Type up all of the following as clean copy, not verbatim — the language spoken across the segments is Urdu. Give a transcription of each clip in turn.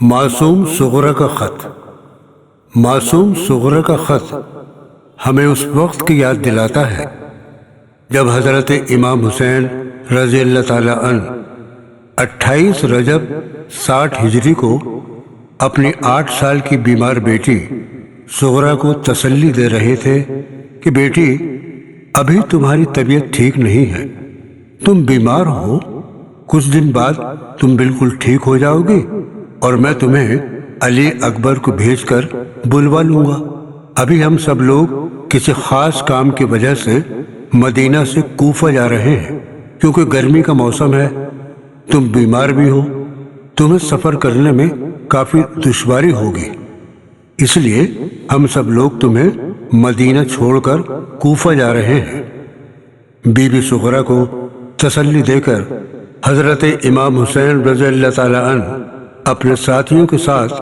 معصوم صغرا کا خط۔ معصوم صغرا کا خط ہمیں اس وقت کی یاد دلاتا ہے جب حضرت امام حسین رضی اللہ تعالیٰ عنہ 28 رجب 60 ہجری کو اپنی 8 سال کی بیمار بیٹی صغرا کو تسلی دے رہے تھے کہ بیٹی ابھی تمہاری طبیعت ٹھیک نہیں ہے، تم بیمار ہو، کچھ دن بعد تم بالکل ٹھیک ہو جاؤ گی اور میں تمہیں علی اکبر کو بھیج کر بلوا لوں گا۔ ابھی ہم سب لوگ کسی خاص کام کی وجہ سے مدینہ سے کوفہ جا رہے ہیں، کیونکہ گرمی کا موسم ہے، تم بیمار بھی ہو، تمہیں سفر کرنے میں کافی دشواری ہوگی، اس لیے ہم سب لوگ تمہیں مدینہ چھوڑ کر کوفہ جا رہے ہیں۔ بی بی صغرا کو تسلی دے کر حضرت امام حسین رضی اللہ تعالیٰ عنہ اپنے ساتھیوں کے ساتھ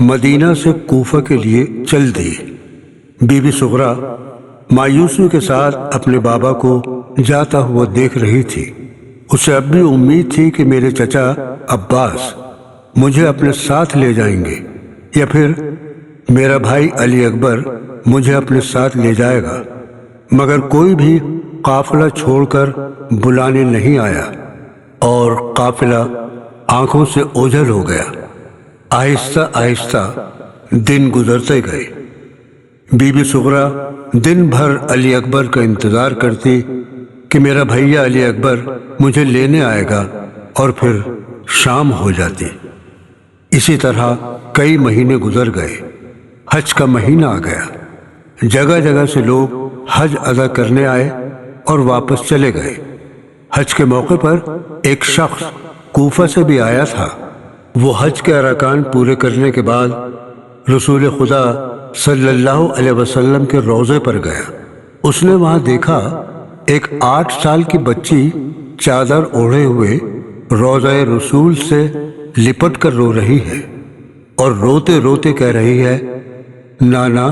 مدینہ سے کوفہ کے لیے چل دیے۔ بی بی صغرا مایوسی کے ساتھ اپنے بابا کو جاتا ہوا دیکھ رہی تھی۔ اسے اب بھی امید تھی کہ میرے چچا عباس مجھے اپنے ساتھ لے جائیں گے یا پھر میرا بھائی علی اکبر مجھے اپنے ساتھ لے جائے گا، مگر کوئی بھی قافلہ چھوڑ کر بلانے نہیں آیا اور قافلہ آنکھوں سے اوجھل ہو گیا۔ آہستہ آہستہ دن گزرتے گئے۔ بی بی صغرا دن بھر علی اکبر کا انتظار کرتی کہ میرا بھیا علی اکبر مجھے لینے آئے گا اور پھر شام ہو جاتی۔ اسی طرح کئی مہینے گزر گئے۔ حج کا مہینہ آ گیا۔ جگہ جگہ سے لوگ حج ادا کرنے آئے اور واپس چلے گئے۔ حج کے موقع پر ایک شخص کوفہ سے بھی آیا تھا۔ وہ حج کے ارکان پورے کرنے کے بعد رسول خدا صلی اللہ علیہ وسلم کے روضے پر گیا۔ اس نے وہاں دیکھا ایک 8 سال کی بچی چادر اوڑھے ہوئے روضہ رسول سے لپٹ کر رو رہی ہے اور روتے روتے کہہ رہی ہے، نانا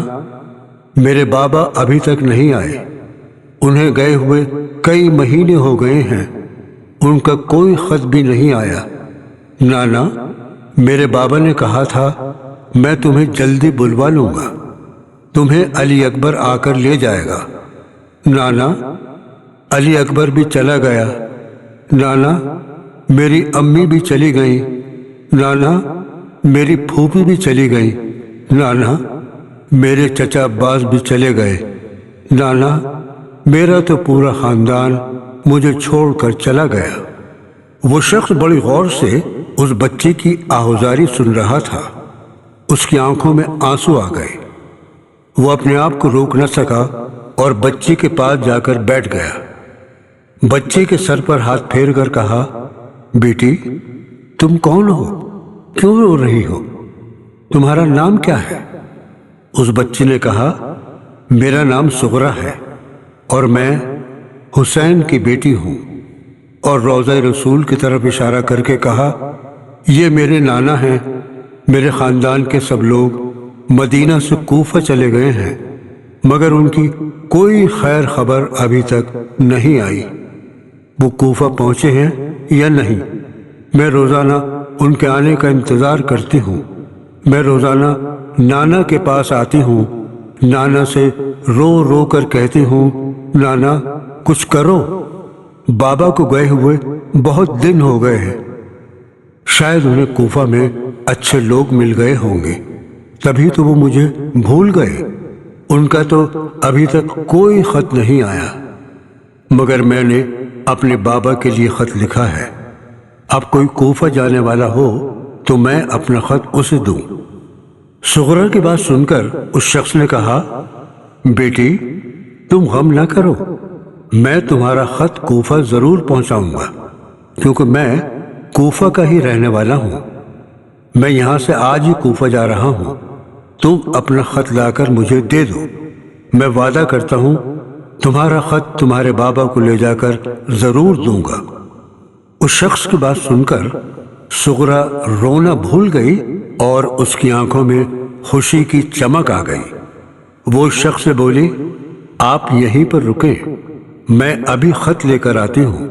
میرے بابا ابھی تک نہیں آئے، انہیں گئے ہوئے کئی مہینے ہو گئے ہیں، ان کا کوئی خط بھی نہیں آیا۔ نانا میرے بابا نے کہا تھا میں تمہیں جلدی بلوا لوں گا، تمہیں علی اکبر آ کر لے جائے گا۔ نانا علی اکبر بھی چلا گیا۔ نانا میری امی بھی چلی گئیں۔ نانا میری پھوپھی بھی چلی گئی۔ نانا میرے چچا عباس بھی چلے گئے۔ نانا میرا تو پورا خاندان مجھے چھوڑ کر چلا گیا۔ وہ شخص بڑی غور سے اس بچی کی آہوزاری سن رہا تھا۔ اس کی آنکھوں میں آنسو آ گئے۔ وہ اپنے آپ کو روک نہ سکا اور بچی کے پاس جا کر بیٹھ گیا۔ بچی کے سر پر ہاتھ پھیر کر کہا، بیٹی تم کون ہو؟ کیوں رو رہی ہو؟ تمہارا نام کیا ہے؟ اس بچی نے کہا، میرا نام صغرا ہے اور میں حسین کی بیٹی ہوں، اور روضہ رسول کی طرف اشارہ کر کے کہا، یہ میرے نانا ہیں، میرے خاندان کے سب لوگ مدینہ سے کوفہ چلے گئے ہیں، مگر ان کی کوئی خیر خبر ابھی تک نہیں آئی۔ وہ کوفہ پہنچے ہیں یا نہیں؟ میں روزانہ ان کے آنے کا انتظار کرتی ہوں۔ میں روزانہ نانا کے پاس آتی ہوں، نانا سے رو رو کر کہتی ہوں، نانا کچھ کرو، بابا کو گئے ہوئے بہت دن ہو گئے ہیں۔ شاید انہیں کوفہ میں اچھے لوگ مل گئے ہوں گے، تبھی تو وہ مجھے بھول گئے۔ ان کا تو ابھی تک کوئی خط نہیں آیا، مگر میں نے اپنے بابا کے لیے خط لکھا ہے۔ اب کوئی کوفہ جانے والا ہو تو میں اپنا خط اسے دوں۔ صغرا کی بات سن کر اس شخص نے کہا، بیٹی تم غم نہ کرو، میں تمہارا خط کوفہ ضرور پہنچاؤں گا، کیونکہ میں کوفہ کا ہی رہنے والا ہوں۔ میں یہاں سے آج ہی کوفہ جا رہا ہوں، تم اپنا خط لا کر مجھے دے دو، میں وعدہ کرتا ہوں تمہارا خط تمہارے بابا کو لے جا کر ضرور دوں گا۔ اس شخص کی بات سن کر صغرا رونا بھول گئی اور اس کی آنکھوں میں خوشی کی چمک آ گئی۔ وہ اس شخص سے بولی، آپ یہیں پر رکیں، میں ابھی خط لے کر آتی ہوں۔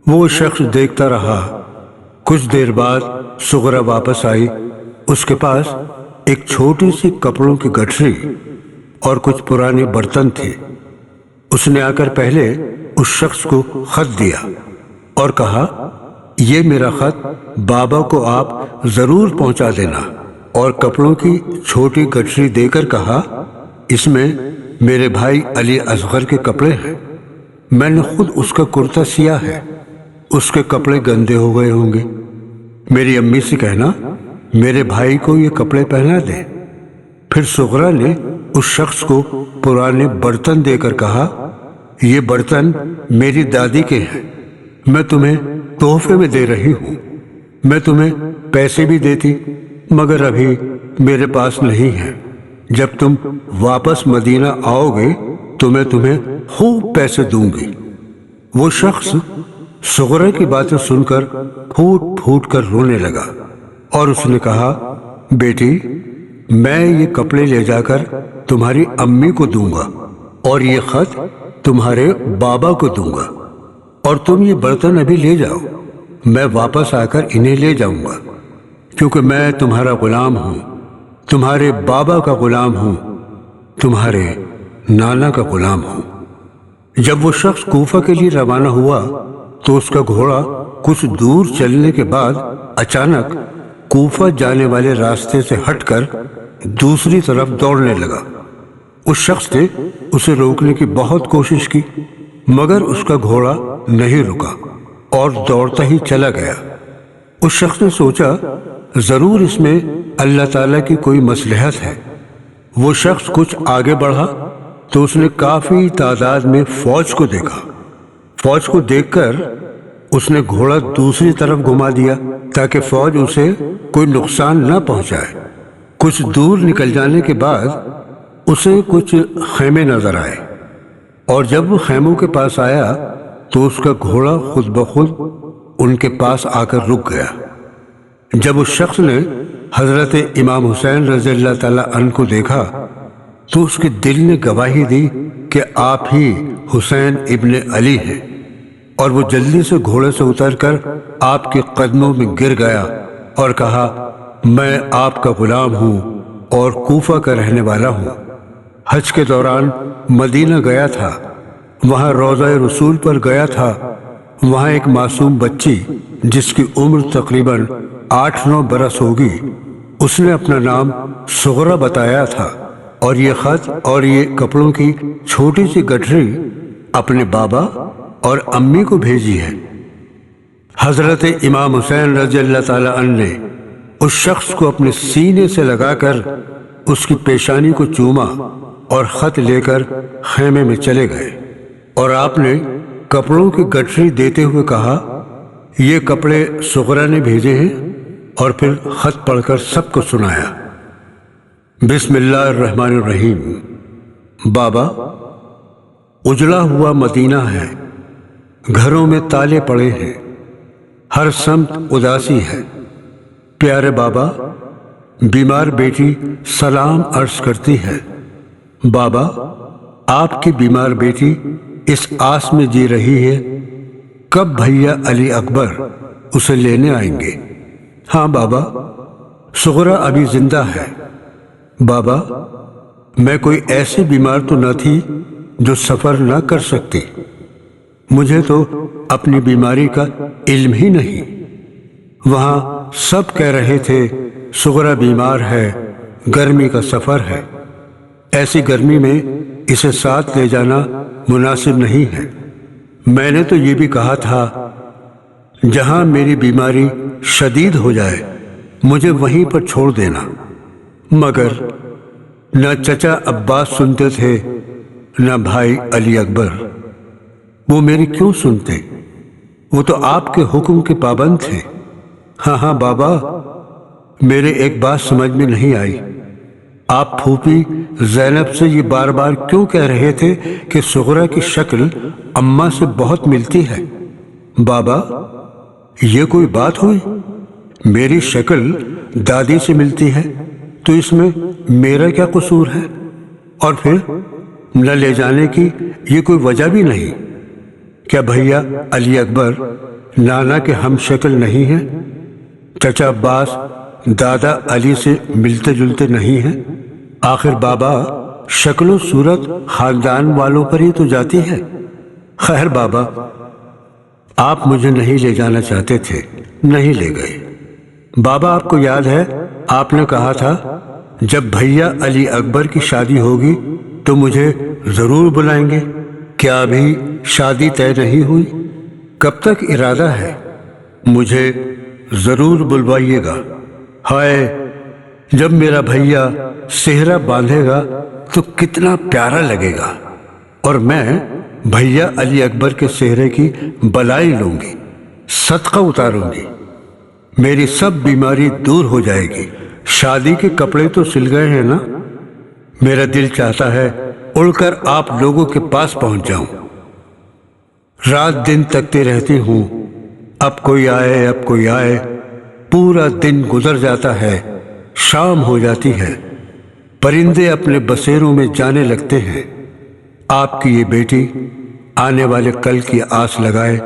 وہ شخص دیکھتا رہا، کچھ دیر بعد سغرا واپس آئی۔ اس کے پاس ایک چھوٹی سی کپڑوں کی گٹھری اور کچھ پرانے برتن تھے۔ اس نے آ کر پہلے اس شخص کو خط دیا اور کہا، یہ میرا خط بابا کو آپ ضرور پہنچا دینا، اور کپڑوں کی چھوٹی گٹھری دے کر کہا، اس میں میرے بھائی علی اصغر کے کپڑے ہیں، میں نے خود اس کا کرتا سیا ہے، اس کے کپڑے گندے ہو گئے ہوں گے، میری امی سے کہنا میرے بھائی کو یہ کپڑے پہنا دے۔ پھر سغرا نے اس شخص کو پرانے برتن دے کر کہا، یہ برتن میری دادی کے ہیں، میں تمہیں تحفے میں دے رہی ہوں، میں تمہیں پیسے بھی دیتی مگر ابھی میرے پاس نہیں ہے، جب تم واپس مدینہ آؤ گے تو میں تمہیں خوب پیسے دوں گی۔ وہ شخص سغرا کی باتیں سن کر پھوٹ پھوٹ کر رونے لگا اور اس نے کہا، بیٹی میں یہ کپڑے لے جا کر تمہاری امی کو دوں گا اور یہ خط تمہارے بابا کو دوں گا، اور تم یہ برتن ابھی لے جاؤ، میں واپس آ کر انہیں لے جاؤں گا، کیونکہ میں تمہارا غلام ہوں، تمہارے بابا کا غلام ہوں، تمہارے نانا کا غلام ہوں۔ جب وہ شخص کوفہ کے لیے روانہ ہوا تو اس کا گھوڑا کچھ دور چلنے کے بعد اچانک کوفہ جانے والے راستے سے ہٹ کر دوسری طرف دوڑنے لگا۔ اس شخص نے اسے روکنے کی بہت کوشش کی مگر اس کا گھوڑا نہیں رکا اور دوڑتا ہی چلا گیا۔ اس شخص نے سوچا ضرور اس میں اللہ تعالیٰ کی کوئی مصلحت ہے۔ وہ شخص کچھ آگے بڑھا تو اس نے کافی تعداد میں فوج کو دیکھا۔ فوج کو دیکھ کر اس نے گھوڑا دوسری طرف گھما دیا تاکہ فوج اسے کوئی نقصان نہ پہنچائے۔ کچھ دور نکل جانے کے بعد اسے کچھ خیمے نظر آئے، اور جب وہ خیموں کے پاس آیا تو اس کا گھوڑا خود بخود ان کے پاس آ کر رک گیا۔ جب اس شخص نے حضرت امام حسین رضی اللہ تعالیٰ عنہ کو دیکھا تو اس کے دل نے گواہی دی کہ آپ ہی حسین ابن علی ہیں، اور وہ جلدی سے گھوڑے سے اتر کر آپ کے قدموں میں گر گیا اور کہا، میں آپ کا غلام ہوں اور کوفہ کا رہنے والا ہوں۔ حج کے دوران مدینہ گیا تھا، وہاں روضہ رسول پر گیا تھا، وہاں ایک معصوم بچی جس کی عمر تقریباً 8-9 برس ہوگی، اس نے اپنا نام سغرا بتایا تھا، اور یہ خط اور یہ کپڑوں کی چھوٹی سی گٹھری اپنے بابا اور امی کو بھیجی ہے۔ حضرت امام حسین رضی اللہ تعالیٰ عنہ نے اس شخص کو اپنے سینے سے لگا کر اس کی پیشانی کو چوما اور خط لے کر خیمے میں چلے گئے، اور آپ نے کپڑوں کی گٹھری دیتے ہوئے کہا، یہ کپڑے سغرا نے بھیجے ہیں، اور پھر خط پڑھ کر سب کو سنایا۔ بسم اللہ الرحمن الرحیم۔ بابا، اجڑا ہوا مدینہ ہے، گھروں میں تالے پڑے ہیں، ہر سمت اداسی ہے۔ پیارے بابا، بیمار بیٹی سلام عرض کرتی ہے۔ بابا، آپ کی بیمار بیٹی اس آس میں جی رہی ہے کب بھیا علی اکبر اسے لینے آئیں گے۔ ہاں بابا، سغرا ابھی زندہ ہے۔ بابا، میں کوئی ایسی بیمار تو نہ تھی جو سفر نہ کر سکتی، مجھے تو اپنی بیماری کا علم ہی نہیں۔ وہاں سب کہہ رہے تھے سغرا بیمار ہے، گرمی کا سفر ہے، ایسی گرمی میں اسے ساتھ لے جانا مناسب نہیں ہے۔ میں نے تو یہ بھی کہا تھا جہاں میری بیماری شدید ہو جائے مجھے وہیں پر چھوڑ دینا، مگر نہ چچا عباس سنتے تھے نہ بھائی علی اکبر، وہ میری کیوں سنتے؟ وہ تو آپ کے حکم کے پابند تھے۔ ہاں بابا، میرے ایک بات سمجھ میں نہیں آئی، آپ پھوپھی زینب سے یہ بار بار کیوں کہہ رہے تھے کہ سغرا کی شکل اماں سے بہت ملتی ہے؟ بابا، یہ کوئی بات ہوئی؟ میری شکل دادی سے ملتی ہے تو اس میں میرا کیا قصور ہے؟ اور پھر نہ لے جانے کی یہ کوئی وجہ بھی نہیں۔ کیا بھیا علی اکبر نانا کے ہم شکل نہیں ہیں؟ چچا عباس دادا علی سے ملتے جلتے نہیں ہیں؟ آخر بابا شکل و صورت خاندان والوں پر ہی تو جاتی ہے۔ خیر بابا، آپ مجھے نہیں لے جانا چاہتے تھے، نہیں لے گئے۔ بابا آپ کو یاد ہے آپ نے کہا تھا جب بھیا علی اکبر کی شادی ہوگی تو مجھے ضرور بلائیں گے۔ کیا ابھی شادی طے نہیں ہوئی؟ کب تک ارادہ ہے؟ مجھے ضرور بلوائیے گا۔ ہائے، جب میرا بھیا سہرا باندھے گا تو کتنا پیارا لگے گا، اور میں بھیا علی اکبر کے سہرے کی بلائی لوں گی، صدقہ اتاروں گی، میری سب بیماری دور ہو جائے گی۔ شادی کے کپڑے تو سل گئے ہیں نا؟ میرا دل چاہتا ہے اڑ کر آپ لوگوں کے پاس پہنچ جاؤں۔ رات دن تکتے رہتی ہوں، اب کوئی آئے اب کوئی آئے، پورا دن گزر جاتا ہے، شام ہو جاتی ہے، پرندے اپنے بسیروں میں جانے لگتے ہیں۔ آپ کی یہ بیٹی آنے والے کل کی آس لگائے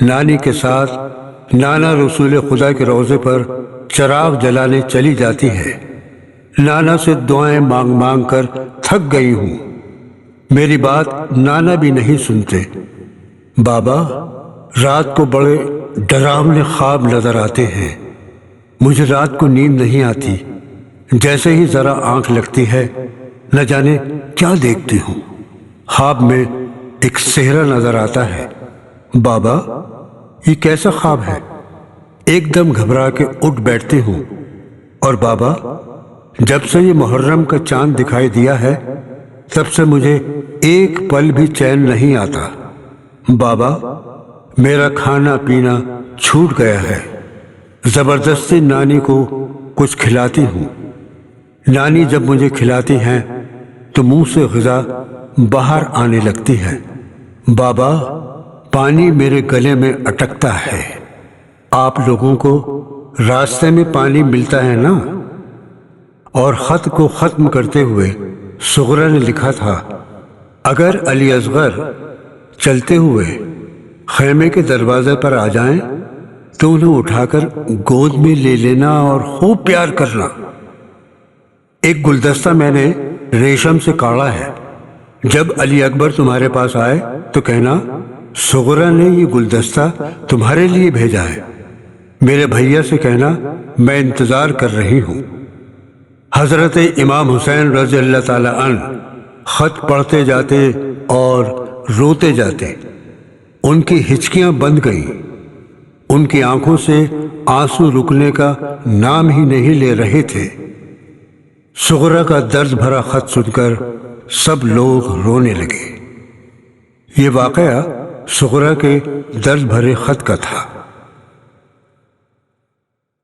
نانی کے ساتھ نانا رسول خدا کے روضے پر چراغ جلانے چلی جاتی ہے۔ نانا سے دعائیں مانگ مانگ کر تھک گئی ہوں، میری بات نانا بھی نہیں سنتے۔ بابا، رات کو بڑے ڈراونے خواب نظر آتے ہیں، مجھے رات کو نیند نہیں آتی، جیسے ہی ذرا آنکھ لگتی ہے نہ جانے کیا دیکھتی ہوں۔ خواب میں ایک صحرا نظر آتا ہے۔ بابا، یہ کیسا خواب ہے؟ ایک دم گھبرا کے اٹھ بیٹھتی ہوں، اور بابا جب سے یہ محرم کا چاند دکھائی دیا ہے تب سے مجھے ایک پل بھی چین نہیں آتا۔ بابا، میرا کھانا پینا چھوٹ گیا ہے، زبردستی نانی کو کچھ کھلاتی ہوں، نانی جب مجھے کھلاتی ہیں تو منہ سے غذا باہر آنے لگتی ہے۔ بابا، پانی میرے گلے میں اٹکتا ہے۔ آپ لوگوں کو راستے میں پانی ملتا ہے نا؟ اور خط کو ختم کرتے ہوئے صغرا نے لکھا تھا، اگر علی اصغر چلتے ہوئے خیمے کے دروازے پر آ جائیں تو انہیں اٹھا کر گود میں لے لینا اور خوب پیار کرنا۔ ایک گلدستہ میں نے ریشم سے کاڑا ہے، جب علی اکبر تمہارے پاس آئے تو کہنا صغرا نے یہ گلدستہ تمہارے لیے بھیجا ہے، میرے بھیا سے کہنا میں انتظار کر رہی ہوں۔ حضرت امام حسین رضی اللہ تعالیٰ عنہ خط پڑھتے جاتے اور روتے جاتے، ان کی ہچکیاں بند گئیں، ان کی آنکھوں سے آنسو رکنے کا نام ہی نہیں لے رہے تھے۔ صغرا کا درد بھرا خط سن کر سب لوگ رونے لگے۔ یہ واقعہ صغرا کے درد بھرے خط کا تھا۔